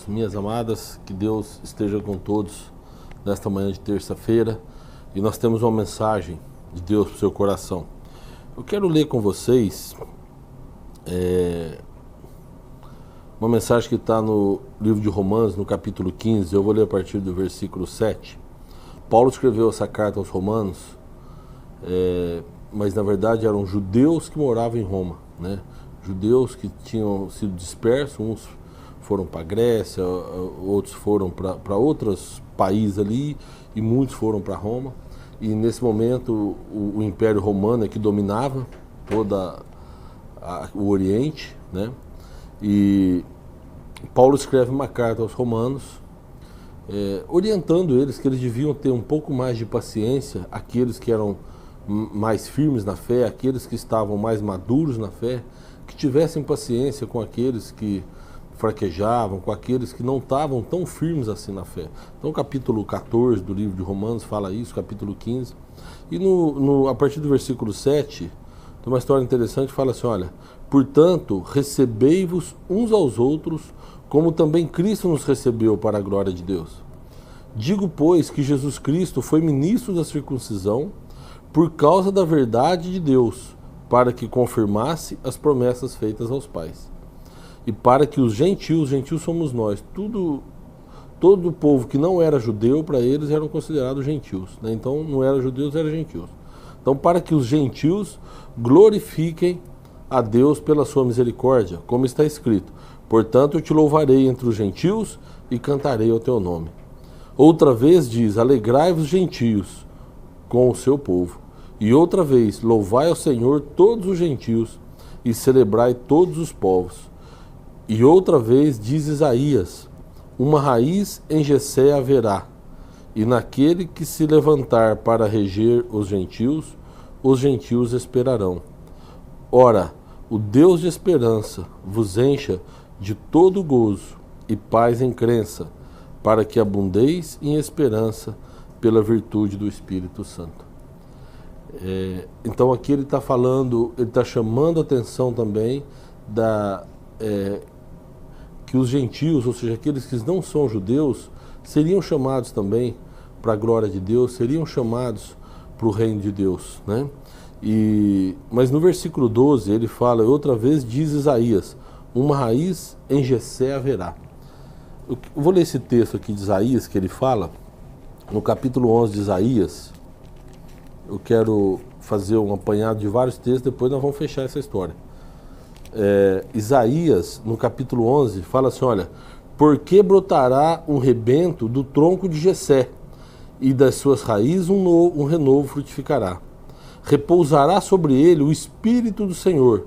minhas amadas, que Deus esteja com todos nesta manhã de terça-feira, e nós temos uma mensagem de Deus para o seu coração. Eu quero ler com vocês uma mensagem que está no livro de Romanos, no capítulo 15, eu vou ler a partir do versículo 7. Paulo escreveu essa carta aos romanos, mas na verdade eram judeus que moravam em Roma, né? Judeus que tinham sido dispersos, uns foram para a Grécia, outros foram para outros países ali, e muitos foram para Roma. E nesse momento o Império Romano é que dominava todo o Oriente, né? E Paulo escreve uma carta aos romanos, orientando eles que eles deviam ter um pouco mais de paciência, aqueles que eram mais firmes na fé, aqueles que estavam mais maduros na fé, que tivessem paciência com aqueles que fraquejavam, com aqueles que não estavam tão firmes assim na fé. Então o capítulo 14 do livro de Romanos fala isso, capítulo 15. E a partir do versículo 7, tem uma história interessante que fala assim, olha: portanto, recebei-vos uns aos outros, como também Cristo nos recebeu para a glória de Deus. Digo, pois, que Jesus Cristo foi ministro da circuncisão por causa da verdade de Deus, para que confirmasse as promessas feitas aos pais. E para que os gentios somos nós, todo o povo que não era judeu, para eles eram considerados gentios, né? Então não eram judeus, eram gentios. Então, para que os gentios glorifiquem a Deus pela sua misericórdia, como está escrito: portanto eu te louvarei entre os gentios e cantarei ao teu nome. Outra vez diz: alegrai-vos gentios com o seu povo. E outra vez, louvai ao Senhor todos os gentios e celebrai todos os povos. E outra vez diz Isaías: uma raiz em Jessé haverá, e naquele que se levantar para reger os gentios esperarão. Ora, o Deus de esperança vos encha de todo gozo e paz em crença, para que abundeis em esperança pela virtude do Espírito Santo. Então aqui ele está falando, ele está chamando a atenção também que os gentios, ou seja, aqueles que não são judeus, seriam chamados também para a glória de Deus, seriam chamados para o reino de Deus, né? Mas no versículo 12 ele fala: outra vez diz Isaías: uma raiz em Jessé haverá. Eu vou ler esse texto aqui de Isaías que ele fala, no capítulo 11 de Isaías. Eu quero fazer um apanhado de vários textos, depois nós vamos fechar essa história. Isaías, no capítulo 11, fala assim, olha: porque brotará um rebento do tronco de Jessé, e das suas raízes um renovo frutificará. Repousará sobre ele o Espírito do Senhor,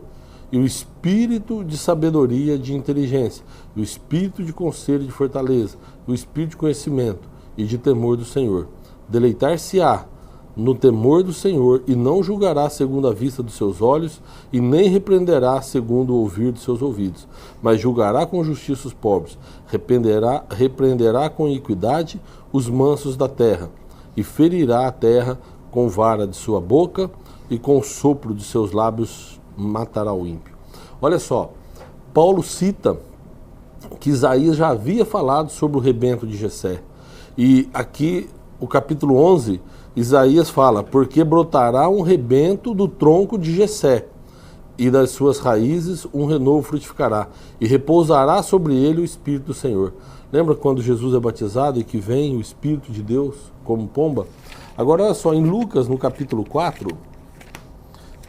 e o Espírito de sabedoria e de inteligência, e o Espírito de conselho e de fortaleza, e o Espírito de conhecimento e de temor do Senhor. Deleitar-se-á no temor do Senhor, e não julgará segundo a vista dos seus olhos, e nem repreenderá segundo o ouvir dos seus ouvidos, mas julgará com justiça os pobres, repreenderá com iniquidade os mansos da terra, e ferirá a terra com vara de sua boca, e com o sopro de seus lábios matará o ímpio. Olha só, Paulo cita que Isaías já havia falado sobre o rebento de Jessé, e aqui o capítulo 11, Isaías fala: porque brotará um rebento do tronco de Jessé, e das suas raízes um renovo frutificará, e repousará sobre ele o Espírito do Senhor. Lembra quando Jesus é batizado e que vem o Espírito de Deus como pomba? Agora olha só, em Lucas, no capítulo 4,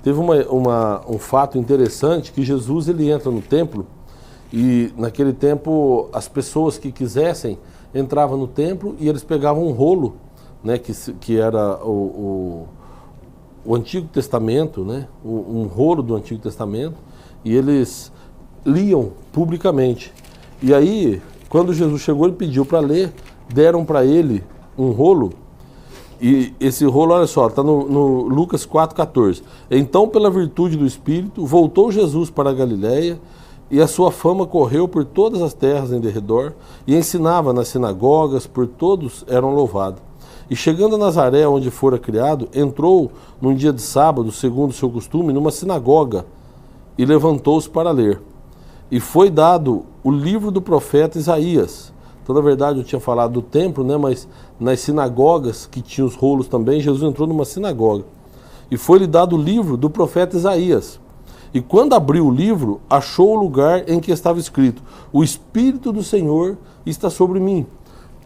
teve um fato interessante, que Jesus ele entra no templo, e naquele tempo as pessoas que quisessem entravam no templo e eles pegavam um rolo, né, que era o Antigo Testamento, né, um rolo do Antigo Testamento, e eles liam publicamente. E aí, quando Jesus chegou, ele pediu para ler, deram para ele um rolo, e esse rolo, olha só, está no Lucas 4,14. Então, pela virtude do Espírito, voltou Jesus para a Galiléia, e a sua fama correu por todas as terras em derredor, e ensinava nas sinagogas, por todos eram louvados. E chegando a Nazaré, onde fora criado, entrou num dia de sábado, segundo o seu costume, numa sinagoga, e levantou-se para ler. E foi dado o livro do profeta Isaías. Então, na verdade, eu tinha falado do templo, né? Mas nas sinagogas, que tinham os rolos também, Jesus entrou numa sinagoga. E foi-lhe dado o livro do profeta Isaías. E quando abriu o livro, achou o lugar em que estava escrito: o Espírito do Senhor está sobre mim,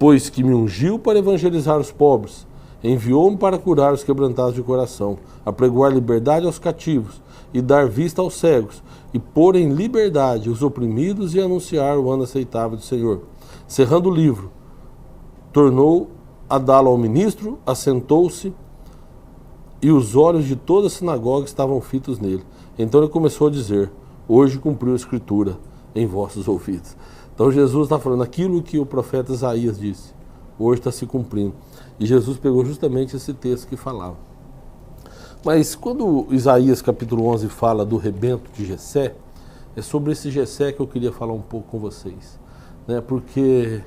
pois que me ungiu para evangelizar os pobres, enviou-me para curar os quebrantados de coração, apregoar liberdade aos cativos, e dar vista aos cegos, e pôr em liberdade os oprimidos, e anunciar o ano aceitável do Senhor. Cerrando o livro, tornou a dá-lo ao ministro, assentou-se, e os olhos de toda a sinagoga estavam fitos nele. Então ele começou a dizer: hoje cumpriu a escritura em vossos ouvidos. Então Jesus está falando aquilo que o profeta Isaías disse, hoje está se cumprindo. E Jesus pegou justamente esse texto que falava. Mas quando Isaías capítulo 11 fala do rebento de Jessé, é sobre esse Jessé que eu queria falar um pouco com vocês, né? Porque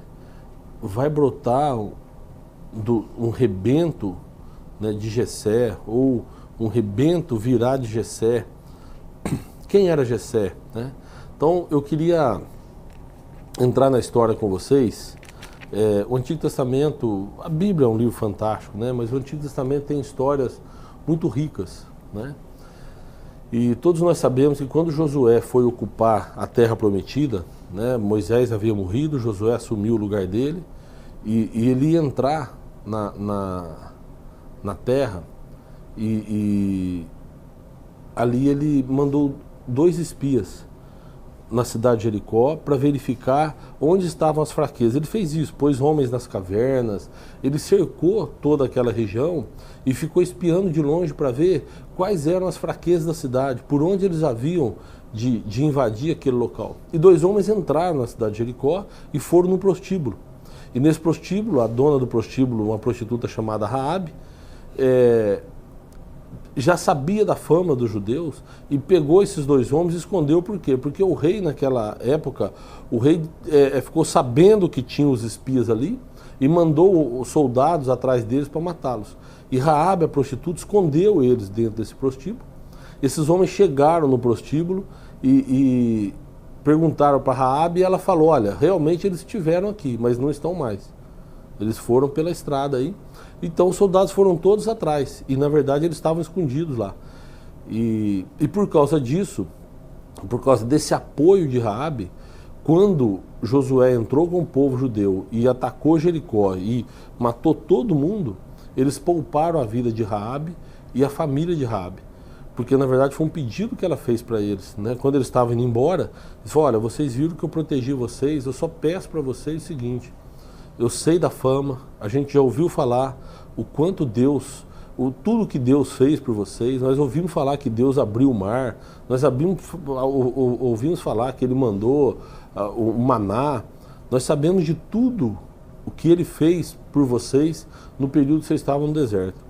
vai brotar um rebento, né, de Jessé, ou um rebento virá de Jessé. Quem era Jessé, né? Então eu queria entrar na história com vocês. O Antigo Testamento, a Bíblia é um livro fantástico, né? Mas o Antigo Testamento tem histórias muito ricas, né? E todos nós sabemos que quando Josué foi ocupar a terra prometida, né, Moisés havia morrido, Josué assumiu o lugar dele, e ele ia entrar na terra, e ali ele mandou 2 espias na cidade de Jericó para verificar onde estavam as fraquezas. Ele fez isso, pôs homens nas cavernas, ele cercou toda aquela região e ficou espiando de longe para ver quais eram as fraquezas da cidade, por onde eles haviam de invadir aquele local. E 2 homens entraram na cidade de Jericó e foram no prostíbulo. E nesse prostíbulo, a dona do prostíbulo, uma prostituta chamada Raabe, já sabia da fama dos judeus e pegou esses 2 homens e escondeu. Por quê? Porque o rei naquela época, o rei ficou sabendo que tinha os espias ali e mandou os soldados atrás deles para matá-los. E Raabe, a prostituta, escondeu eles dentro desse prostíbulo. Esses homens chegaram no prostíbulo e perguntaram para Raabe, e ela falou: olha, realmente eles estiveram aqui, mas não estão mais. Eles foram pela estrada aí. Então os soldados foram todos atrás, e na verdade eles estavam escondidos lá. E por causa disso, por causa desse apoio de Raabe, quando Josué entrou com o povo judeu e atacou Jericó e matou todo mundo, eles pouparam a vida de Raabe e a família de Raabe. Porque na verdade foi um pedido que ela fez para eles, né? Quando eles estavam indo embora, eles falaram: olha, vocês viram que eu protegi vocês, eu só peço para vocês o seguinte: eu sei da fama, a gente já ouviu falar o quanto Deus, tudo que Deus fez por vocês, nós ouvimos falar que Deus abriu o mar, nós ouvimos falar que Ele mandou o maná, nós sabemos de tudo o que Ele fez por vocês no período que vocês estavam no deserto.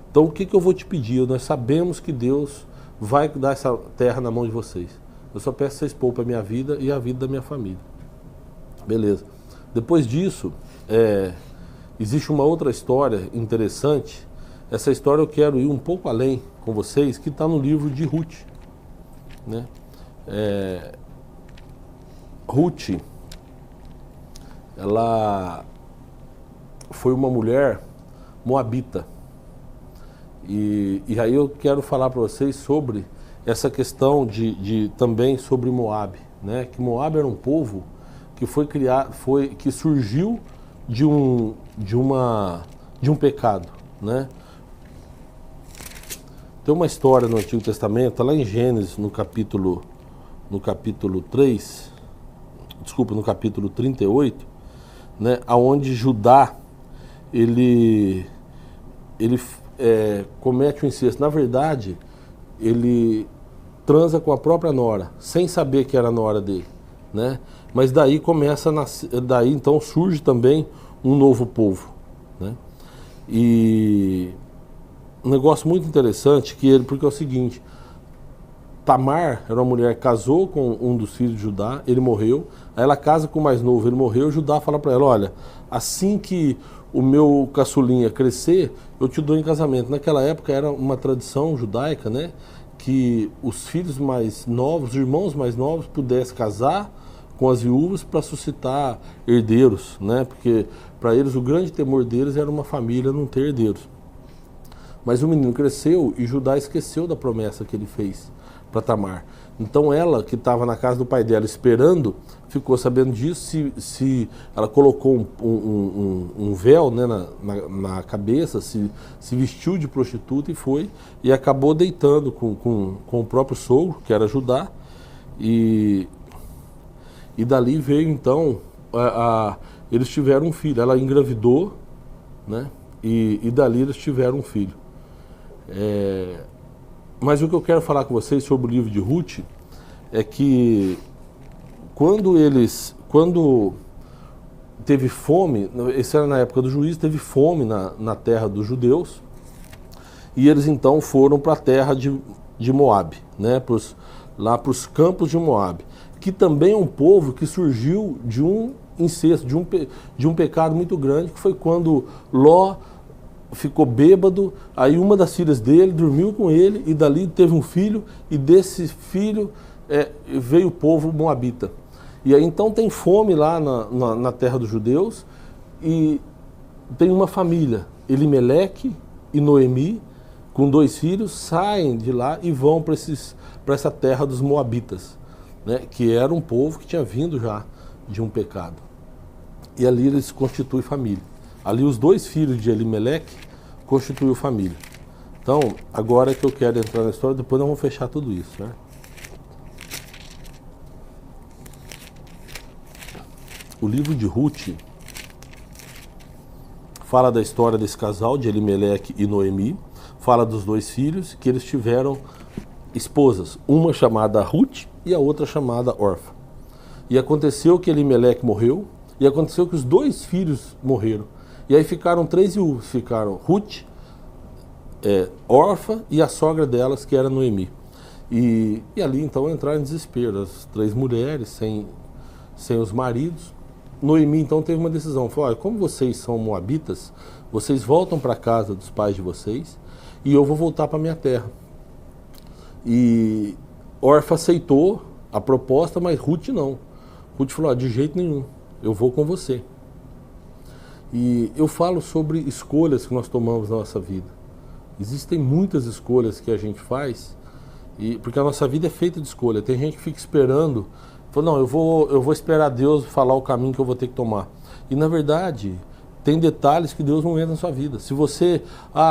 Então o que eu vou te pedir? Nós sabemos que Deus vai dar essa terra na mão de vocês. Eu só peço que vocês poupem a minha vida e a vida da minha família. Beleza. Depois disso, existe uma outra história interessante. Essa história eu quero ir um pouco além com vocês, que está no livro de Ruth, né? Ruth, ela foi uma mulher moabita. E aí eu quero falar para vocês sobre essa questão também sobre Moabe, né? Que Moabe era um povo que foi criado, que surgiu de um pecado, né? Tem uma história no Antigo Testamento, lá em Gênesis, no capítulo 3, desculpa, no capítulo 38, né? Aonde Judá, ele comete o incesto. Na verdade, ele transa com a própria nora, sem saber que era a nora dele, né? Mas daí daí então surge também um novo povo, né? E um negócio muito interessante porque é o seguinte: Tamar era uma mulher que casou com um dos filhos de Judá, ele morreu, aí ela casa com o mais novo, ele morreu, Judá fala para ela: olha, assim que o meu caçulinha crescer, eu te dou em casamento. Naquela época era uma tradição judaica, né, que os filhos mais novos, os irmãos mais novos, pudessem casar com as viúvas para suscitar herdeiros, né? Porque para eles o grande temor deles era uma família não ter herdeiros. Mas o menino cresceu e Judá esqueceu da promessa que ele fez para Tamar. Então ela, que estava na casa do pai dela esperando, ficou sabendo disso, ela colocou um véu, né, na cabeça, se vestiu de prostituta e foi, e acabou deitando com o próprio sogro, que era Judá, e dali veio então, eles tiveram um filho, ela engravidou, né, e dali eles tiveram um filho. Mas o que eu quero falar com vocês sobre o livro de Ruth é que quando teve fome, esse era na época do juízo, teve fome na terra dos judeus, e eles então foram para a terra de Moabe, né, lá para os campos de Moabe, que também é um povo que surgiu de um incesto, de um pecado muito grande, que foi quando Ló ficou bêbado, aí uma das filhas dele dormiu com ele e dali teve um filho, e desse filho veio o povo moabita. E aí então tem fome lá na terra dos judeus, e tem uma família, Elimeleque e Noemi, com 2 filhos, saem de lá e vão para essa terra dos moabitas, né, que era um povo que tinha vindo já de um pecado. E ali eles constituem família. Ali os 2 filhos de Elimeleque constituiu família. Então, agora é que eu quero entrar na história, depois nós vamos fechar tudo isso, né? O livro de Ruth fala da história desse casal, de Elimeleque e Noemi, fala dos 2 filhos, que eles tiveram esposas, uma chamada Ruth e a outra chamada Orfa. E aconteceu que Elimeleque morreu, e aconteceu que os 2 filhos morreram. E aí ficaram 3 viúvas, ficaram Ruth, Orfa e a sogra delas, que era Noemi. E ali então entraram em desespero, as 3 mulheres, sem os maridos. Noemi então teve uma decisão, falou: olha, como vocês são moabitas, vocês voltam para a casa dos pais de vocês e eu vou voltar para minha terra. E Orfa aceitou a proposta, mas Ruth não. Ruth falou: de jeito nenhum, eu vou com você. E eu falo sobre escolhas que nós tomamos na nossa vida. Existem muitas escolhas que a gente faz, porque a nossa vida é feita de escolha. Tem gente que fica esperando, fala: não, eu vou esperar Deus falar o caminho que eu vou ter que tomar. E na verdade, tem detalhes que Deus não entra na sua vida. Se você,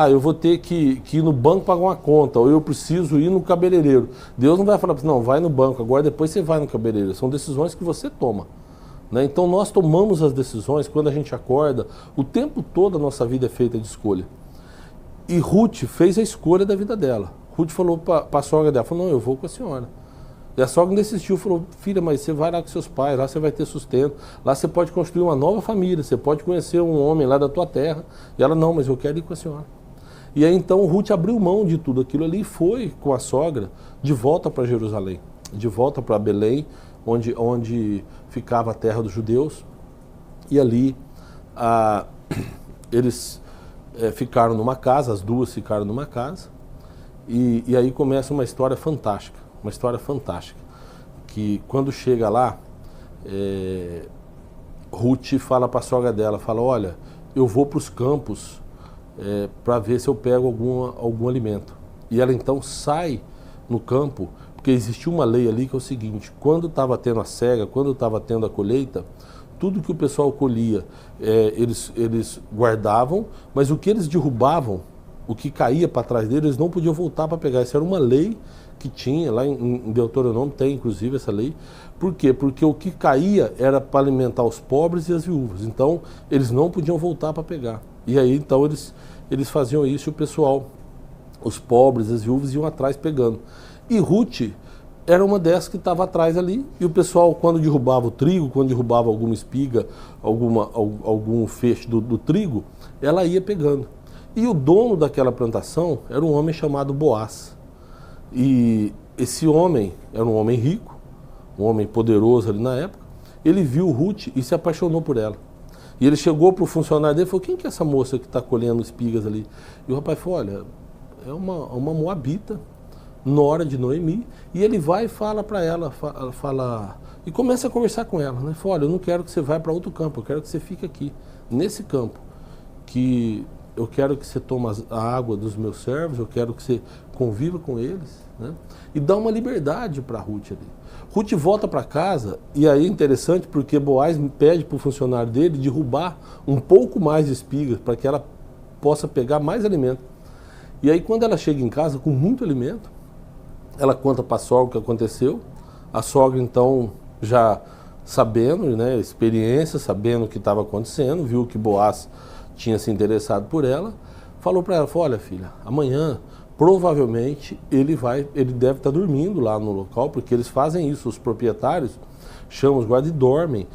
eu vou ter que ir no banco pagar uma conta, ou eu preciso ir no cabeleireiro, Deus não vai falar para você: não, vai no banco, agora depois você vai no cabeleireiro. São decisões que você toma. Né? Então nós tomamos as decisões quando a gente acorda. O tempo todo a nossa vida é feita de escolha. E Ruth fez a escolha da vida dela. Ruth falou para a sogra dela, falou: não, eu vou com a senhora. E a sogra desistiu, falou: filha, mas você vai lá com seus pais, lá você vai ter sustento, lá você pode construir uma nova família, você pode conhecer um homem lá da tua terra. E ela: não, mas eu quero ir com a senhora. E aí então Ruth abriu mão de tudo aquilo ali e foi com a sogra de volta para Jerusalém, de volta para Belém, onde ficava a terra dos judeus. E ali eles ficaram numa casa, as 2 ficaram numa casa, e aí começa uma história fantástica, que quando chega lá, Ruth fala para a sogra dela, fala: olha, eu vou para os campos para ver se eu pego algum alimento. E ela então sai no campo, porque existia uma lei ali que é o seguinte: quando estava tendo a cega, quando estava tendo a colheita, tudo que o pessoal colhia, eles guardavam, mas o que eles derrubavam, o que caía para trás deles, eles não podiam voltar para pegar. Isso era uma lei que tinha, lá em Deuteronômio tem inclusive essa lei. Por quê? Porque o que caía era para alimentar os pobres e as viúvas, então eles não podiam voltar para pegar. E aí então eles faziam isso, e o pessoal, os pobres, as viúvas, iam atrás pegando. E Ruth era uma dessas que estava atrás ali, e o pessoal, quando derrubava o trigo, quando derrubava alguma espiga, algum feixe do trigo, ela ia pegando. E o dono daquela plantação era um homem chamado Boaz. E esse homem era um homem rico, um homem poderoso ali na época. Ele viu Ruth e se apaixonou por ela. E ele chegou para o funcionário dele e falou: quem que é essa moça que está colhendo espigas ali? E o rapaz falou: olha, é uma moabita, nora de Noemi, e ele vai e fala para ela, e começa a conversar com ela, né? Fala, olha, eu não quero que você vá para outro campo, eu quero que você fique aqui, nesse campo, que eu quero que você tome a água dos meus servos, eu quero que você conviva com eles, né? E dá uma liberdade para Ruth ali. Ruth volta para casa, e aí é interessante porque Boaz pede para o funcionário dele derrubar um pouco mais de espigas para que ela possa pegar mais alimento. E aí quando ela chega em casa com muito alimento, ela conta para a sogra o que aconteceu. A sogra então já sabendo, né, experiência, sabendo o que estava acontecendo, viu que Boaz tinha se interessado por ela, falou para ela, falou, olha filha, amanhã provavelmente ele deve estar dormindo lá no local, porque eles fazem isso, os proprietários chamam os guardas e dormem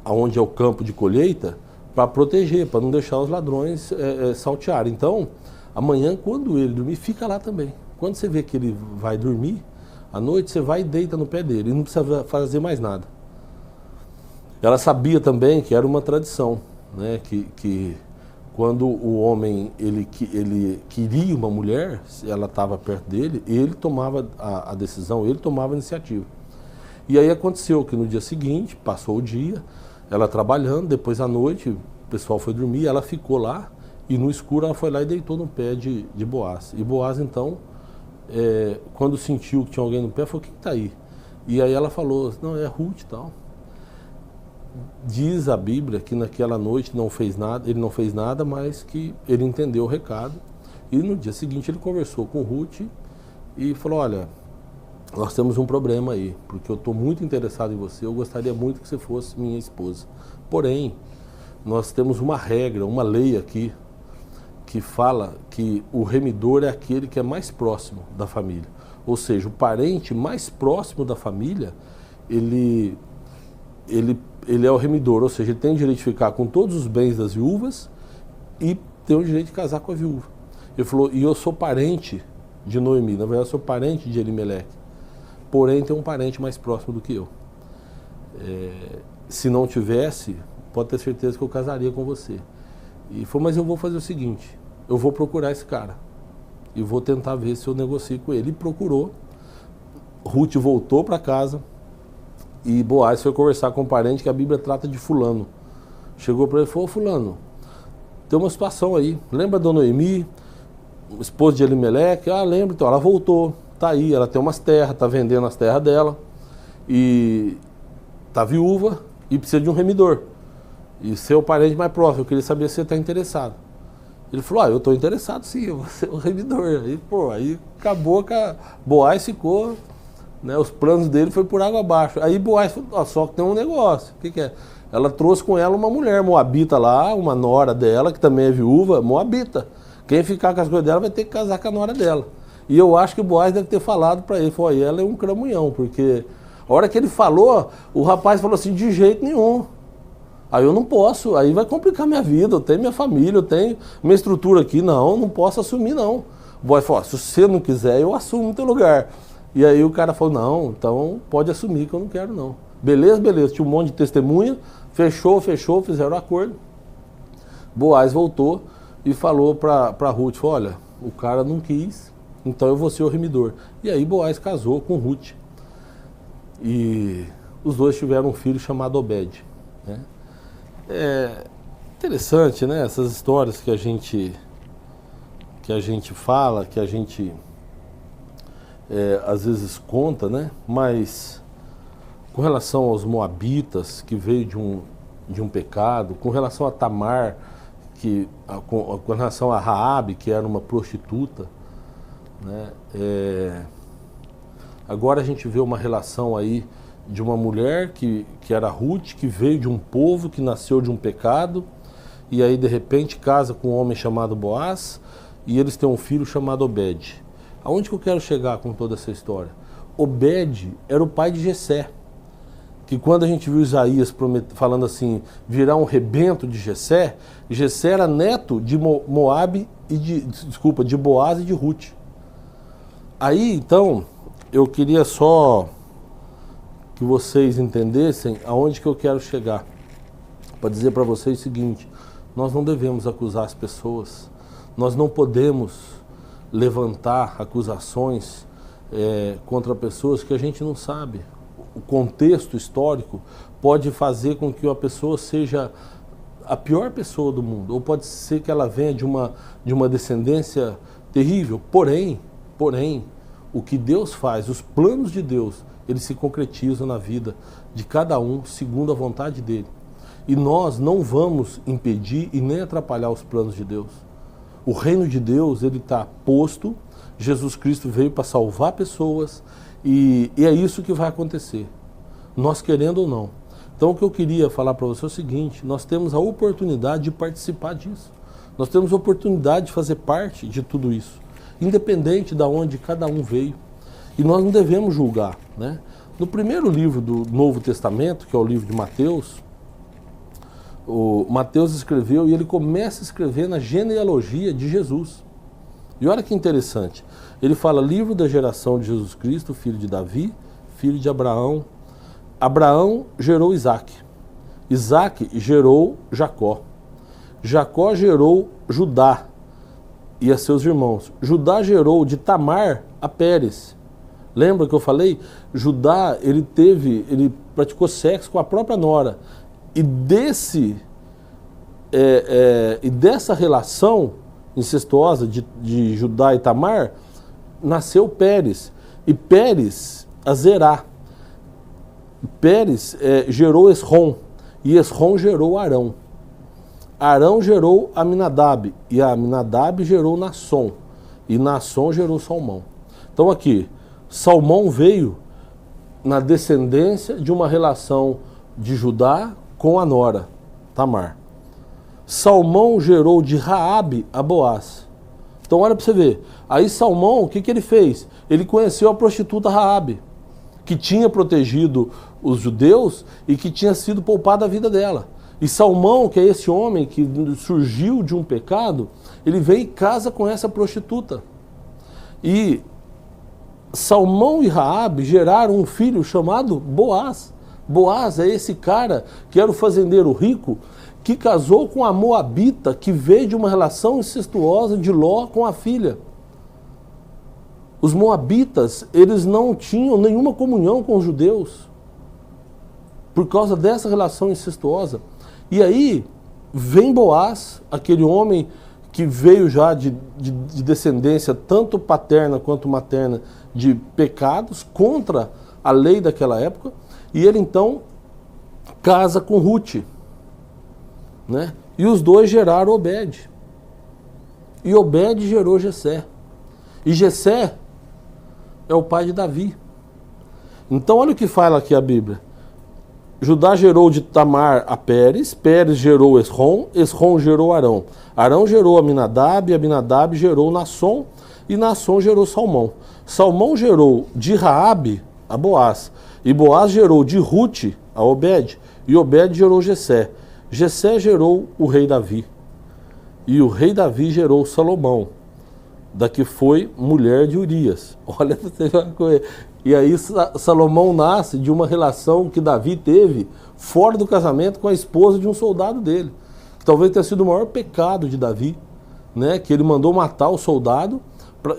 onde é o campo de colheita, para proteger, para não deixar os ladrões saltearem. Então, amanhã, quando ele dormir, fica lá também. Quando você vê que ele vai dormir, à noite você vai e deita no pé dele, e não precisa fazer mais nada. Ela sabia também que era uma tradição, né, que quando o homem ele queria uma mulher, ela estava perto dele, ele tomava a decisão, ele tomava a iniciativa. E aí aconteceu que no dia seguinte, passou o dia, ela trabalhando, depois à noite o pessoal foi dormir, ela ficou lá, e no escuro ela foi lá e deitou no pé de Boaz. E Boaz então, quando sentiu que tinha alguém no pé, falou, quem está aí? E aí ela falou, não, é Ruth e tal. Diz a Bíblia que naquela noite ele não fez nada, mas que ele entendeu o recado. E no dia seguinte ele conversou com Ruth e falou, olha, nós temos um problema aí, porque eu estou muito interessado em você, eu gostaria muito que você fosse minha esposa. Porém, nós temos uma regra, uma lei aqui, que fala que o remidor é aquele que é mais próximo da família. Ou seja, o parente mais próximo da família, ele é o remidor, ou seja, ele tem o direito de ficar com todos os bens das viúvas e tem o direito de casar com a viúva. Ele falou, e eu sou parente de Noemi, na verdade eu sou parente de Elimeleque, porém tem um parente mais próximo do que eu. Se não tivesse, pode ter certeza que eu casaria com você. E falou, mas eu vou fazer o seguinte, eu vou procurar esse cara e vou tentar ver se eu negocio com ele. E procurou, Ruth voltou para casa, e Boaz foi conversar com um parente que a Bíblia trata de fulano. Chegou para ele e falou, fulano, tem uma situação aí. Lembra da Noemi, esposa de Elimeleque? Ah, lembro. Então, ela voltou, tá aí, ela tem umas terras, tá vendendo as terras dela. E tá viúva e precisa de um remidor. E seu parente mais próximo, eu queria saber se você está interessado. Ele falou, eu estou interessado sim, eu vou ser o remidor. Aí acabou que a Boaz ficou... Né, os planos dele foi por água abaixo. Aí Boaz falou, só que tem um negócio. O que é? Ela trouxe com ela uma mulher moabita lá, uma nora dela, que também é viúva, moabita. Quem ficar com as coisas dela vai ter que casar com a nora dela. E eu acho que o Boaz deve ter falado para ele, falou, ela é um cramunhão, porque a hora que ele falou, o rapaz falou assim, de jeito nenhum. Aí eu não posso, aí vai complicar minha vida, eu tenho minha família, eu tenho minha estrutura aqui, não posso assumir não. O Boaz falou, se você não quiser, eu assumo no teu lugar. E aí o cara falou, não, então pode assumir que eu não quero não. Beleza, tinha um monte de testemunha, fechou, fizeram o acordo. Boaz voltou e falou para Ruth, falou, olha, o cara não quis, então eu vou ser o remidor. E aí Boaz casou com Ruth. E os dois tiveram um filho chamado Obed. Né? É interessante, né, essas histórias que a gente fala, que a gente... às vezes conta, né? Mas com relação aos moabitas, que veio de um pecado, com relação a Tamar, com relação a Raabe, que era uma prostituta, né? Agora a gente vê uma relação aí de uma mulher que era Ruth, que veio de um povo, que nasceu de um pecado, e aí de repente casa com um homem chamado Boaz, e eles têm um filho chamado Obed. Aonde que eu quero chegar com toda essa história? Obed era o pai de Jessé, que quando a gente viu Isaías falando assim, virá um rebento de Jessé, Jessé era neto de Moabe de Boaz e de Ruth. Aí, então, eu queria só que vocês entendessem aonde que eu quero chegar, para dizer para vocês o seguinte, nós não devemos acusar as pessoas, nós não podemos levantar acusações contra pessoas que a gente não sabe. O contexto histórico pode fazer com que a pessoa seja a pior pessoa do mundo, ou pode ser que ela venha de uma descendência terrível. Porém, o que Deus faz, os planos de Deus, eles se concretizam na vida de cada um segundo a vontade dele. E nós não vamos impedir e nem atrapalhar os planos de Deus. O reino de Deus, ele está posto, Jesus Cristo veio para salvar pessoas e é isso que vai acontecer, nós querendo ou não. Então o que eu queria falar para você é o seguinte: nós temos a oportunidade de participar disso. Nós temos a oportunidade de fazer parte de tudo isso, independente de onde cada um veio. E nós não devemos julgar, né? No primeiro livro do Novo Testamento, que é o livro de Mateus, o Mateus escreveu e ele começa a escrever na genealogia de Jesus. E olha que interessante, ele fala: livro da geração de Jesus Cristo, filho de Davi, filho de Abraão. Abraão gerou Isaac, Isaac gerou Jacó, Jacó gerou Judá e a seus irmãos. Judá gerou de Tamar a Pérez. Lembra que eu falei? Judá, ele praticou sexo com a própria nora. E dessa relação incestuosa de Judá e Tamar, nasceu Pérez. E Pérez, a Zerá. Pérez gerou Esrom, e Esrom gerou Arão. Arão gerou Aminadab, e Aminadab gerou Nasson, e Nasson gerou Salmão. Então aqui, Salmão veio na descendência de uma relação de Judá com a nora, Tamar. Salmão gerou de Raabe a Boaz. Então olha para você ver, aí Salmão, o que ele fez? Ele conheceu a prostituta Raabe, que tinha protegido os judeus e que tinha sido poupada a vida dela. E Salmão, que é esse homem que surgiu de um pecado, ele vem e casa com essa prostituta. E Salmão e Raabe geraram um filho chamado Boaz. Boaz é esse cara que era o fazendeiro rico, que casou com a moabita, que veio de uma relação incestuosa de Ló com a filha. Os moabitas, eles não tinham nenhuma comunhão com os judeus, por causa dessa relação incestuosa. E aí, vem Boaz, aquele homem que veio já de descendência tanto paterna quanto materna de pecados contra a lei daquela época, e ele então casa com Ruth, né? E os dois geraram Obed. E Obed gerou Jessé. E Jessé é o pai de Davi. Então olha o que fala aqui a Bíblia. Judá gerou de Tamar a Pérez, Pérez gerou Esrom, Esrom gerou Arão. Arão gerou Aminadab, Aminadab gerou Nasson, e Nasson gerou Salmão. Salmão gerou de Raabe a Boaz, e Boaz gerou de Ruth a Obed, e Obed gerou Jessé. Jessé gerou o rei Davi, e o rei Davi gerou Salomão, da que foi mulher de Urias. Olha, e aí Salomão nasce de uma relação que Davi teve fora do casamento com a esposa de um soldado dele, que talvez tenha sido o maior pecado de Davi, né? Que ele mandou matar o soldado,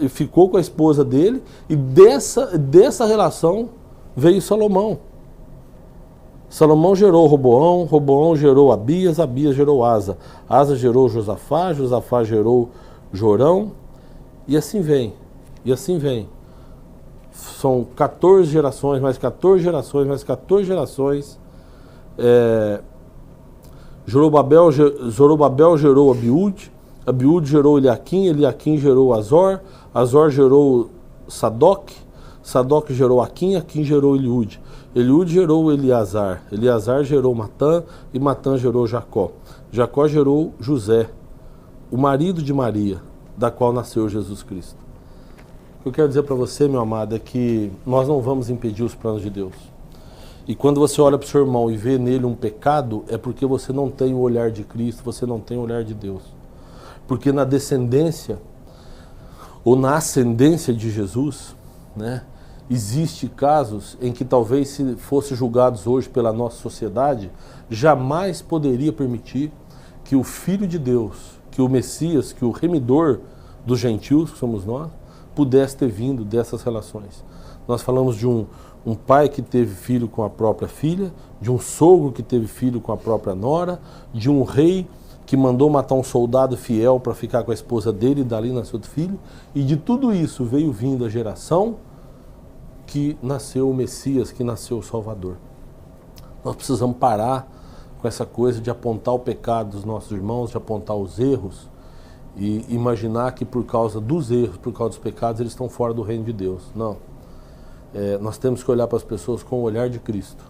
e ficou com a esposa dele, e dessa relação veio Salomão. Salomão gerou Roboão, Roboão gerou Abias, Abias gerou Asa, Asa gerou Josafá, Josafá gerou Jorão, e assim vem, e assim vem. São 14 gerações, mais 14 gerações, mais 14 gerações. Zorobabel gerou Abiúde, Abiúde gerou Eliaquim, Eliaquim gerou Azor, Azor gerou Sadoc, Sadoc gerou Aquim, Aquim gerou Eliúde, Eliúde gerou Eleazar, Eleazar gerou Matã, e Matã gerou Jacó. Jacó gerou José, o marido de Maria, da qual nasceu Jesus Cristo. O que eu quero dizer para você, meu amado, é que nós não vamos impedir os planos de Deus. E quando você olha para o seu irmão e vê nele um pecado, é porque você não tem o olhar de Cristo, você não tem o olhar de Deus. Porque na descendência, ou na ascendência de Jesus, né, existe casos em que talvez se fossem julgados hoje pela nossa sociedade, jamais poderia permitir que o Filho de Deus, que o Messias, que o Remidor dos gentios, que somos nós, pudesse ter vindo dessas relações. Nós falamos de um pai que teve filho com a própria filha, de um sogro que teve filho com a própria nora, de um rei que mandou matar um soldado fiel para ficar com a esposa dele e dali nasceu outro filho, e de tudo isso veio vindo a geração que nasceu o Messias, que nasceu o Salvador. Nós precisamos parar com essa coisa de apontar o pecado dos nossos irmãos, de apontar os erros e imaginar que por causa dos erros, por causa dos pecados, eles estão fora do reino de Deus. Não. Nós temos que olhar para as pessoas com o olhar de Cristo.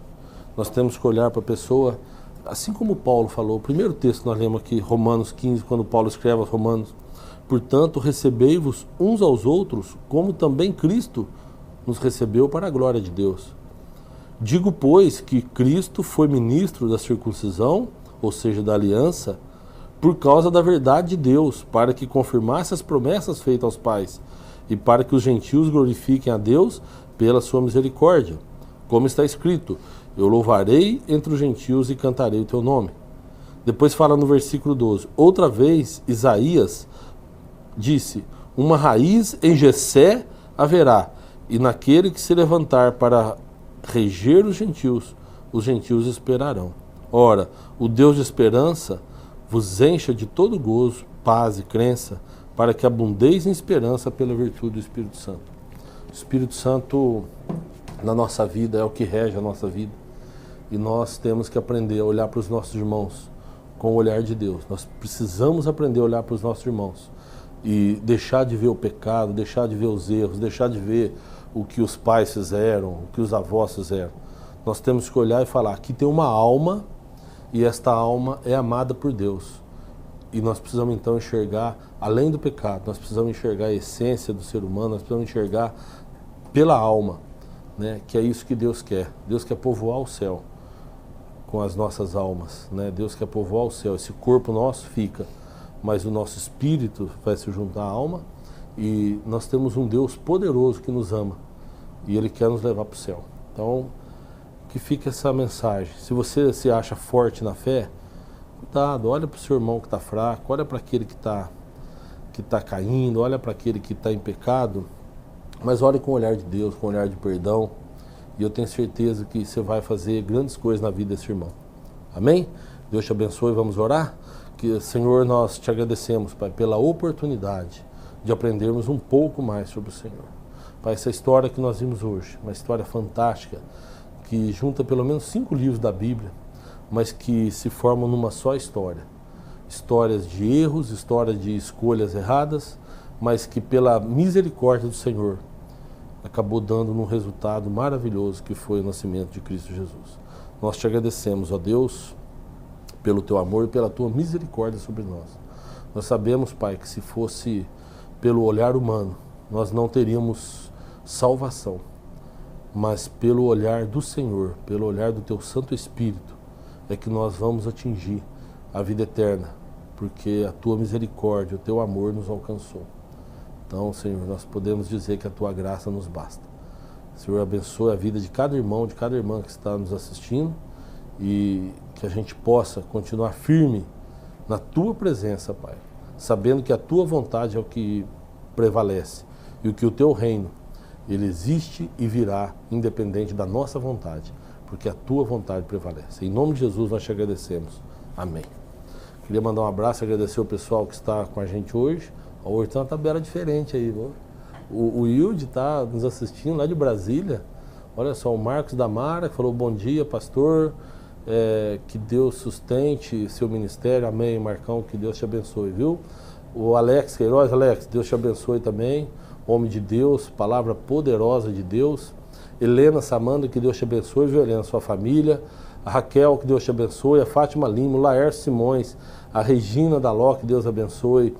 Nós temos que olhar para a pessoa, assim como Paulo falou, o primeiro texto que nós lemos aqui, Romanos 15, quando Paulo escreve aos Romanos: portanto, recebei-vos uns aos outros, como também Cristo nos recebeu para a glória de Deus. Digo, pois, que Cristo foi ministro da circuncisão, ou seja, da aliança, por causa da verdade de Deus, para que confirmasse as promessas feitas aos pais, e para que os gentios glorifiquem a Deus pela sua misericórdia. Como está escrito: eu louvarei entre os gentios e cantarei o teu nome. Depois fala no versículo 12: outra vez Isaías disse: uma raiz em Jessé haverá, e naquele que se levantar para reger os gentios esperarão. Ora, o Deus de esperança vos encha de todo gozo, paz e crença, para que abundeis em esperança pela virtude do Espírito Santo. O Espírito Santo na nossa vida é o que rege a nossa vida. E nós temos que aprender a olhar para os nossos irmãos com o olhar de Deus. Nós precisamos aprender a olhar para os nossos irmãos e deixar de ver o pecado, deixar de ver os erros, deixar de ver o que os pais fizeram, o que os avós fizeram. Nós temos que olhar e falar: aqui tem uma alma e esta alma é amada por Deus. E nós precisamos então enxergar, além do pecado, nós precisamos enxergar a essência do ser humano, nós precisamos enxergar pela alma, né? Que é isso que Deus quer. Deus quer povoar o céu com as nossas almas, né? Deus quer povoar o céu. Esse corpo nosso fica, mas o nosso espírito vai se juntar à alma, e nós temos um Deus poderoso que nos ama e Ele quer nos levar para o céu. Então, que fique essa mensagem. Se você se acha forte na fé, cuidado, olha para o seu irmão que está fraco, olha para aquele que tá caindo, olha para aquele que está em pecado, mas olhe com o olhar de Deus, com o olhar de perdão, e eu tenho certeza que você vai fazer grandes coisas na vida desse irmão. Amém? Deus te abençoe. Vamos orar? Que, Senhor, nós te agradecemos, Pai, pela oportunidade de aprendermos um pouco mais sobre o Senhor. Pai, essa história que nós vimos hoje, uma história fantástica, que junta pelo menos 5 livros da Bíblia, mas que se formam numa só história. Histórias de erros, histórias de escolhas erradas, mas que pela misericórdia do Senhor acabou dando um resultado maravilhoso, que foi o nascimento de Cristo Jesus. Nós te agradecemos, ó Deus, pelo teu amor e pela tua misericórdia sobre nós. Nós sabemos, Pai, que se fosse pelo olhar humano, nós não teríamos salvação, mas pelo olhar do Senhor, pelo olhar do teu Santo Espírito, é que nós vamos atingir a vida eterna, porque a tua misericórdia, o teu amor nos alcançou. Então, Senhor, nós podemos dizer que a tua graça nos basta. Senhor, abençoe a vida de cada irmão, de cada irmã que está nos assistindo, e que a gente possa continuar firme na tua presença, Pai, sabendo que a tua vontade é o que prevalece e que o teu reino, ele existe e virá independente da nossa vontade, porque a tua vontade prevalece. Em nome de Jesus nós te agradecemos. Amém. Queria mandar um abraço e agradecer o pessoal que está com a gente hoje. Hoje tem uma tabela diferente aí. O Wilde está nos assistindo lá de Brasília. Olha só, o Marcos da Mara, que falou: bom dia, pastor. Que Deus sustente seu ministério. Amém, Marcão, que Deus te abençoe, viu? O Alex Queiroz, Alex, Deus te abençoe também. Homem de Deus, palavra poderosa de Deus. Helena Samanda, que Deus te abençoe, viu, Helena, sua família. A Raquel, que Deus te abençoe. A Fátima Lima, o Laércio Simões, a Regina Daló, que Deus abençoe.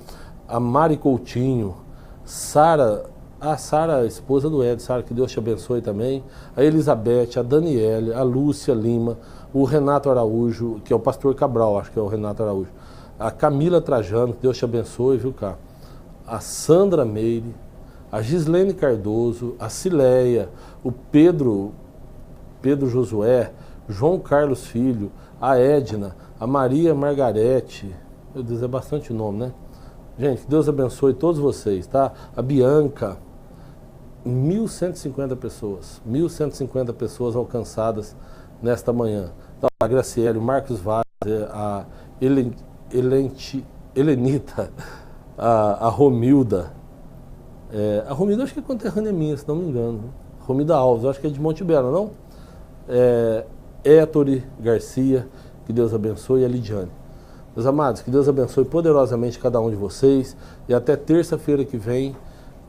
A Mari Coutinho, Sara, a Sara, esposa do Ed, Sara, que Deus te abençoe também. A Elizabeth, a Daniele, a Lúcia Lima, o Renato Araújo, que é o pastor Cabral, acho que é o Renato Araújo. A Camila Trajano, que Deus te abençoe, viu, cá? A Sandra Meire, a Gislene Cardoso, a Cileia, o Pedro Josué, João Carlos Filho, a Edna, a Maria Margarete, meu Deus, é bastante nome, né? Gente, que Deus abençoe todos vocês, tá? A Bianca, 1.150 pessoas. 1.150 pessoas alcançadas nesta manhã. Tá, a Graciele, o Marcos Vaz, a Helenita, a Romilda. A Romilda acho que é conterrânea minha, se não me engano. Romilda Alves, acho que é de Monte Belo, não? Héctor Garcia, que Deus abençoe, e a Lidiane. Meus amados, que Deus abençoe poderosamente cada um de vocês e até terça-feira que vem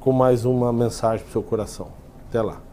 com mais uma mensagem para o seu coração. Até lá.